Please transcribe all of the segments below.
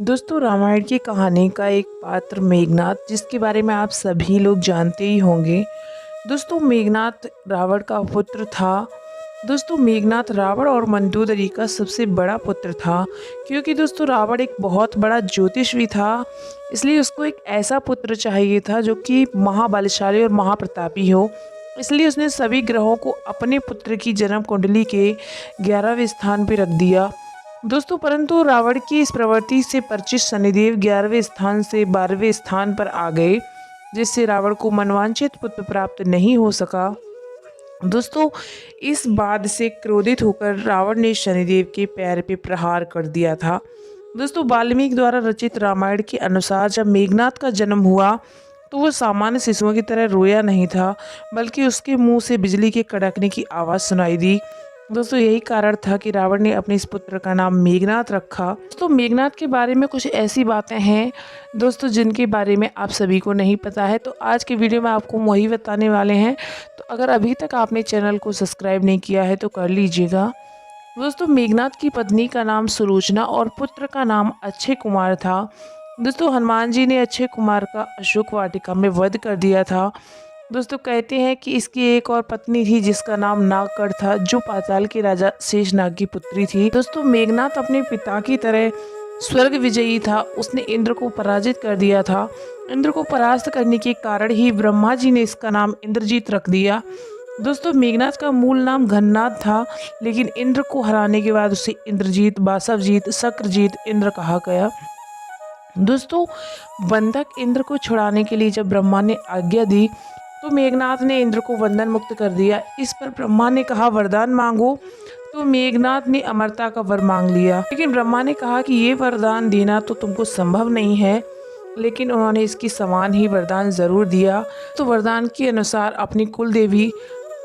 दोस्तों रामायण की कहानी का एक पात्र मेघनाथ जिसके बारे में आप सभी लोग जानते ही होंगे। दोस्तों मेघनाथ रावण का पुत्र था। दोस्तों मेघनाथ रावण और मंदोदरी का सबसे बड़ा पुत्र था, क्योंकि दोस्तों रावण एक बहुत बड़ा ज्योतिषवी था। इसलिए उसको एक ऐसा पुत्र चाहिए था जो कि महाबलशाली और महाप्रतापी हो। इसलिए उसने सभी ग्रहों को अपने पुत्र की जन्म कुंडली के 11वें स्थान पर रख दिया। दोस्तों परंतु रावण की इस प्रवृत्ति से परिचित शनिदेव 11वें स्थान से 12वें स्थान पर आ गए, जिससे रावण को मनवांछित पुत्र प्राप्त नहीं हो सका। दोस्तों इस बात से क्रोधित होकर रावण ने शनिदेव के पैर पे प्रहार कर दिया था। दोस्तों वाल्मीकि द्वारा रचित रामायण के अनुसार जब मेघनाथ का जन्म हुआ तो वो सामान्य शिशुओं की तरह रोया नहीं था, बल्कि उसके मुंह से बिजली के कड़कने की आवाज़ सुनाई दी। दोस्तों यही कारण था कि रावण ने अपने इस पुत्र का नाम मेघनाथ रखा। दोस्तों मेघनाथ के बारे में कुछ ऐसी बातें हैं दोस्तों जिनके बारे में आप सभी को नहीं पता है, तो आज के वीडियो में आपको वही बताने वाले हैं। तो अगर अभी तक आपने चैनल को सब्सक्राइब नहीं किया है तो कर लीजिएगा। दोस्तों मेघनाथ की पत्नी का नाम सुलोचना और पुत्र का नाम अक्षय कुमार था। दोस्तों हनुमान जी ने अक्षय कुमार का अशोक वाटिका में वध कर दिया था। दोस्तों कहते हैं कि इसकी एक और पत्नी थी जिसका नाम नागकड़ था, जो पाताल के राजा शेषनाग की पुत्री थी। दोस्तों मेघनाथ अपने पिता की तरह स्वर्ग विजयी था। उसने इंद्र को पराजित कर दिया था। इंद्र को परास्त करने के कारण ही ब्रह्मा जी ने इसका नाम इंद्रजीत रख दिया। दोस्तों मेघनाथ का मूल नाम घननाथ था, लेकिन इंद्र को हराने के बाद उसे इंद्रजीत, बासवजीत, शक्रजीत इंद्र कहा गया। दोस्तों बंधक इंद्र को छुड़ाने के लिए जब ब्रह्मा ने आज्ञा दी तो मेघनाथ ने इंद्र को बंधन मुक्त कर दिया। इस पर ब्रह्मा ने कहा वरदान मांगो, तो मेघनाथ ने अमरता का वर मांग लिया। लेकिन ब्रह्मा ने कहा कि ये वरदान देना तो तुमको संभव नहीं है, लेकिन उन्होंने इसकी समान ही वरदान जरूर दिया। तो वरदान के अनुसार अपनी कुल देवी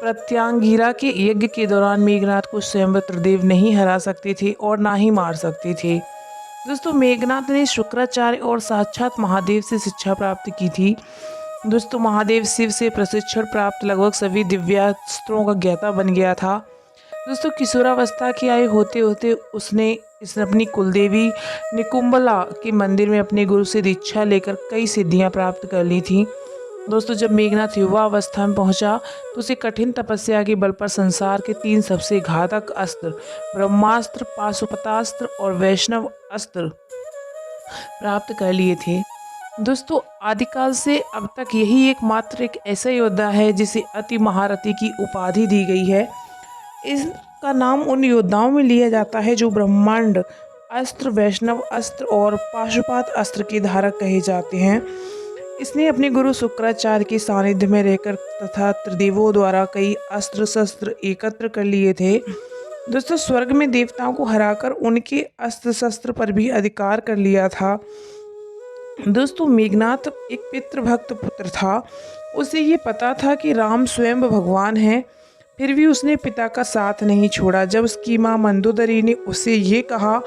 प्रत्यांगिरा के यज्ञ के दौरान मेघनाथ को स्वयं रुद्रदेव नहीं हरा सकते थे और ना ही मार सकते थे। दोस्तों मेघनाथ ने शुक्राचार्य और साक्षात महादेव से शिक्षा प्राप्त की थी। दोस्तों महादेव शिव से प्रशिक्षण प्राप्त लगभग सभी दिव्यास्त्रों का ज्ञाता बन गया था। दोस्तों किशोरावस्था की आयु होते होते उसने अपनी कुलदेवी निकुंबला के मंदिर में अपने गुरु से दीक्षा लेकर कई सिद्धियां प्राप्त कर ली थी। दोस्तों जब मेघनाथ युवा अवस्था में पहुंचा तो उसे कठिन तपस्या के बल पर संसार के 3 सबसे घातक अस्त्र ब्रह्मास्त्र, पाशुपतास्त्र और वैष्णव अस्त्र प्राप्त कर लिए थे। दोस्तों आदिकाल से अब तक यही एकमात्र एक ऐसा योद्धा है जिसे अति महारथी की उपाधि दी गई है। इसका नाम उन योद्धाओं में लिया जाता है जो ब्रह्मांड अस्त्र, वैष्णव अस्त्र और पाशुपात अस्त्र के धारक कहे जाते हैं। इसने अपने गुरु शुक्राचार्य के सानिध्य में रहकर तथा त्रिदेवों द्वारा कई अस्त्र शस्त्र एकत्र कर लिए थे। दोस्तों स्वर्ग में देवताओं को हराकर उनके अस्त्र शस्त्र पर भी अधिकार कर लिया था। दोस्तों मेघनाथ एक पितृभक्त पुत्र था। उसे ये पता था कि राम स्वयं भगवान हैं, फिर भी उसने पिता का साथ नहीं छोड़ा। जब उसकी माँ मंदोदरी ने उसे ये कहा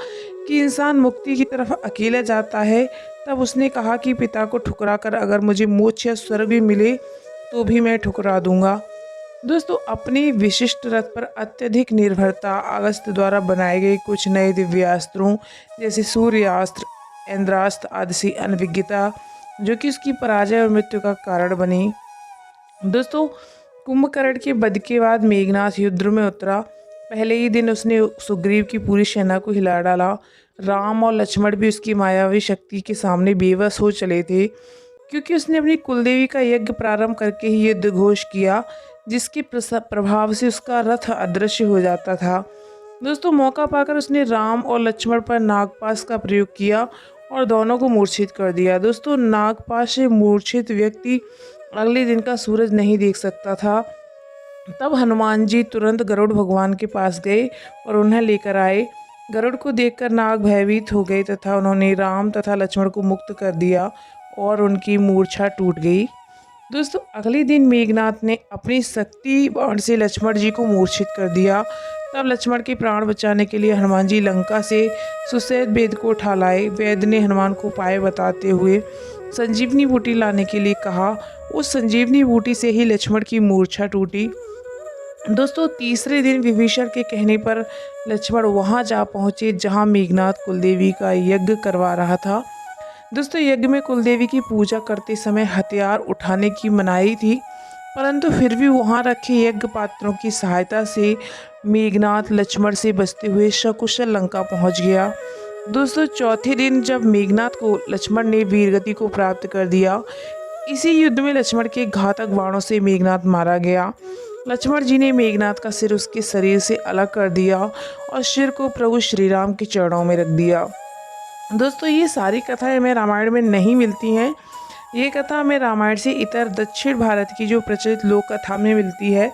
कि इंसान मुक्ति की तरफ अकेला जाता है, तब उसने कहा कि पिता को ठुकरा कर अगर मुझे मोक्ष या स्वर्ग भी मिले तो भी मैं ठुकरा दूंगा। दोस्तों अपनी विशिष्ट रथ पर अत्यधिक निर्भरता, अगस्त्य द्वारा बनाए गए कुछ नए दिव्यास्त्रों जैसे सूर्यास्त्र, इंद्रास्त्र आदि से अनभिज्ञता जो कि उसकी पराजय और मृत्यु का कारण बनी। दोस्तों कुंभकर्ण के वध के बाद मेघनाथ युद्ध में उतरा। पहले ही दिन उसने सुग्रीव की पूरी सेना को हिला डाला। राम और लक्ष्मण भी उसकी मायावी शक्ति के सामने बेबस हो चले थे, क्योंकि उसने अपनी कुलदेवी का यज्ञ प्रारंभ करके ही युद्ध घोष किया, जिसके प्रभाव से उसका रथ अदृश्य हो जाता था। दोस्तों मौका पाकर उसने राम और लक्ष्मण पर नागपाश का प्रयोग किया और दोनों को मूर्छित कर दिया। दोस्तों नागपाश से मूर्छित व्यक्ति अगले दिन का सूरज नहीं देख सकता था। तब हनुमान जी तुरंत गरुड़ भगवान के पास गए और उन्हें लेकर आए। गरुड़ को देखकर नाग भयभीत हो गए तथा उन्होंने राम तथा लक्ष्मण को मुक्त कर दिया और उनकी मूर्छा टूट गई। दोस्तों अगले दिन मेघनाथ ने अपनी शक्ति बाण से लक्ष्मण जी को मूर्छित कर दिया। तब लक्ष्मण के प्राण बचाने के लिए हनुमान जी लंका से सुसैद वेद को उठा लाए। वेद ने हनुमान को उपाय बताते हुए संजीवनी बूटी लाने के लिए कहा। उस संजीवनी बूटी से ही लक्ष्मण की मूर्छा टूटी। दोस्तों तीसरे दिन विभीषण के कहने पर लक्ष्मण वहां जा पहुंचे जहां मेघनाथ कुलदेवी का यज्ञ करवा रहा था। दोस्तों यज्ञ में कुलदेवी की पूजा करते समय हथियार उठाने की मनाही थी, परंतु फिर भी वहां रखे यज्ञ पात्रों की सहायता से मेघनाथ लक्ष्मण से बचते हुए सकुशल लंका पहुंच गया। दोस्तों चौथे दिन जब मेघनाथ को लक्ष्मण ने वीरगति को प्राप्त कर दिया, इसी युद्ध में लक्ष्मण के घातक बाणों से मेघनाथ मारा गया। लक्ष्मण जी ने मेघनाथ का सिर उसके शरीर से अलग कर दिया और सिर को प्रभु श्री राम के चरणों में रख दिया। दोस्तों ये सारी कथाएं हमें रामायण में नहीं मिलती हैं। ये कथा हमें रामायण से इतर दक्षिण भारत की जो प्रचलित लोक कथा में मिलती है।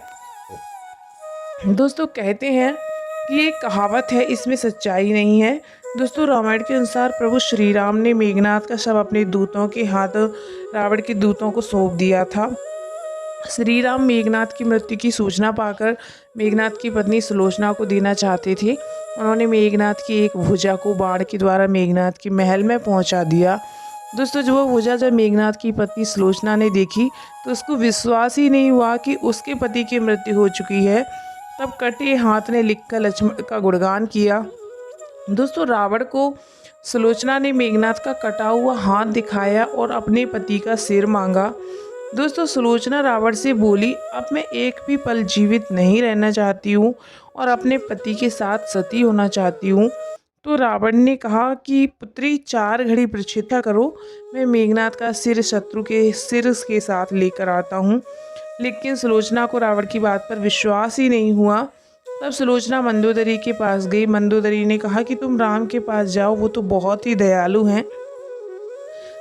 दोस्तों कहते हैं कि ये कहावत है, इसमें सच्चाई नहीं है। दोस्तों रामायण के अनुसार प्रभु श्री राम ने मेघनाथ का शव अपने दूतों के हाथ रावण के दूतों को सौंप दिया था। श्री राम मेघनाथ की मृत्यु की सूचना पाकर मेघनाथ की पत्नी सुलोचना को देना चाहते थे। उन्होंने मेघनाथ की एक भुजा को बाण के द्वारा मेघनाथ के महल में पहुंचा दिया। दोस्तों जो वो भुजा जब मेघनाथ की पत्नी सुलोचना ने देखी तो उसको विश्वास ही नहीं हुआ कि उसके पति की मृत्यु हो चुकी है। तब कटे हाथ ने लिखकर लक्ष्मण का गुणगान किया। दोस्तों रावण को सुलोचना ने मेघनाथ का कटा हुआ हाथ दिखाया और अपने पति का सिर मांगा। दोस्तों सुलोचना रावण से बोली, अब मैं एक भी पल जीवित नहीं रहना चाहती हूँ और अपने पति के साथ सती होना चाहती हूँ। तो रावण ने कहा कि पुत्री 4 घड़ी प्रतीक्षा करो, मैं मेघनाथ का सिर शत्रु के सिर के साथ लेकर आता हूँ। लेकिन सुलोचना को रावण की बात पर विश्वास ही नहीं हुआ। तब सुलोचना मंदोदरी के पास गई। मंदोदरी ने कहा कि तुम राम के पास जाओ, वो तो बहुत ही दयालु हैं।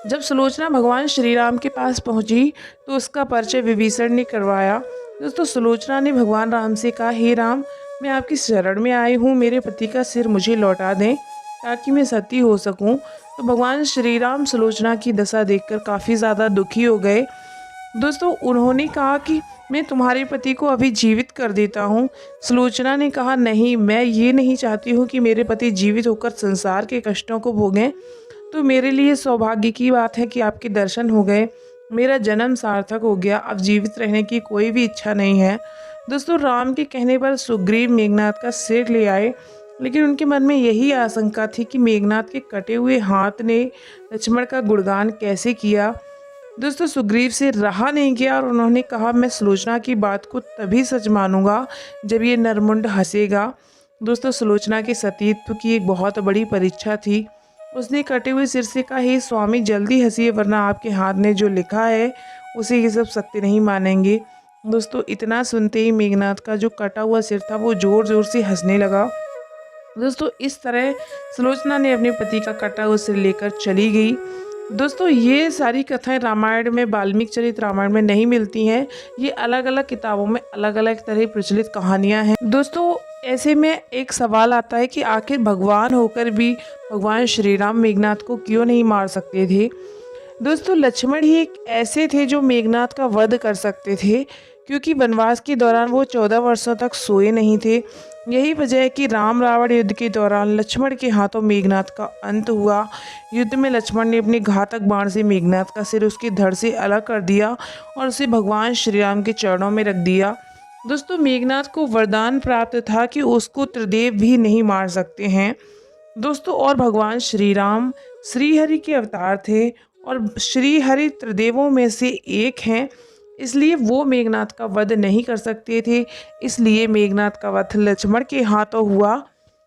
जब सुलोचना भगवान श्री राम के पास पहुंची तो उसका परिचय विभीषण ने करवाया। दोस्तों सुलोचना ने भगवान राम से कहा, हे राम, मैं आपकी शरण में आई हूँ, मेरे पति का सिर मुझे लौटा दें ताकि मैं सती हो सकूं। तो भगवान श्री राम सुलोचना की दशा देखकर काफ़ी ज़्यादा दुखी हो गए। दोस्तों उन्होंने कहा कि मैं तुम्हारे पति को अभी जीवित कर देता हूँ। सुलोचना ने कहा, नहीं, मैं ये नहीं चाहती हूँ कि मेरे पति जीवित होकर संसार के कष्टों को भोगें। तो मेरे लिए सौभाग्य की बात है कि आपके दर्शन हो गए, मेरा जन्म सार्थक हो गया, अब जीवित रहने की कोई भी इच्छा नहीं है। दोस्तों राम के कहने पर सुग्रीव मेघनाथ का सिर ले आए, लेकिन उनके मन में यही आशंका थी कि मेघनाथ के कटे हुए हाथ ने लक्ष्मण का गुणगान कैसे किया। दोस्तों सुग्रीव से रहा नहीं गया और उन्होंने कहा, मैं सुलोचना की बात को तभी सच मानूंगा जब ये नरमुंड हंसेगा। दोस्तों सुलोचना के सतीत्व की एक बहुत बड़ी परीक्षा थी। उसने कटे हुए सिर से कहा, हे स्वामी, जल्दी हंसिए, वरना आपके हाथ ने जो लिखा है उसे ये सब सत्य नहीं मानेंगे। दोस्तों इतना सुनते ही मेघनाथ का जो कटा हुआ सिर था वो ज़ोर ज़ोर से हंसने लगा। दोस्तों इस तरह सुलोचना ने अपने पति का कटा हुआ सिर लेकर चली गई। दोस्तों ये सारी कथाएं रामायण में, वाल्मीकि चरित रामायण में नहीं मिलती हैं। ये अलग अलग किताबों में अलग अलग तरह प्रचलित कहानियां हैं। दोस्तों ऐसे में एक सवाल आता है कि आखिर भगवान होकर भी भगवान श्री राम मेघनाथ को क्यों नहीं मार सकते थे। दोस्तों लक्ष्मण ही एक ऐसे थे जो मेघनाथ का वध कर सकते थे, क्योंकि वनवास के दौरान वो 14 वर्षों तक सोए नहीं थे। यही वजह है कि राम रावण युद्ध के दौरान लक्ष्मण के हाथों मेघनाथ का अंत हुआ। युद्ध में लक्ष्मण ने अपने घातक बाण से मेघनाथ का सिर उसके धड़ से अलग कर दिया और उसे भगवान श्री राम के चरणों में रख दिया। दोस्तों मेघनाथ को वरदान प्राप्त था कि उसको त्रिदेव भी नहीं मार सकते हैं। दोस्तों और भगवान श्री राम श्रीहरि के अवतार थे और श्रीहरि त्रिदेवों में से एक हैं, इसलिए वो मेघनाथ का वध नहीं कर सकते थे। इसलिए मेघनाथ का वध लक्ष्मण के हाथों हुआ।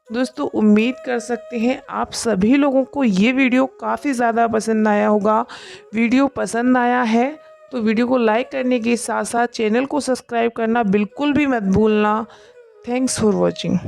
दोस्तों उम्मीद कर सकते हैं आप सभी लोगों को ये वीडियो काफ़ी ज़्यादा पसंद आया होगा। वीडियो पसंद आया है तो वीडियो को लाइक करने के साथ साथ चैनल को सब्सक्राइब करना बिल्कुल भी मत भूलना। Thanks for watching.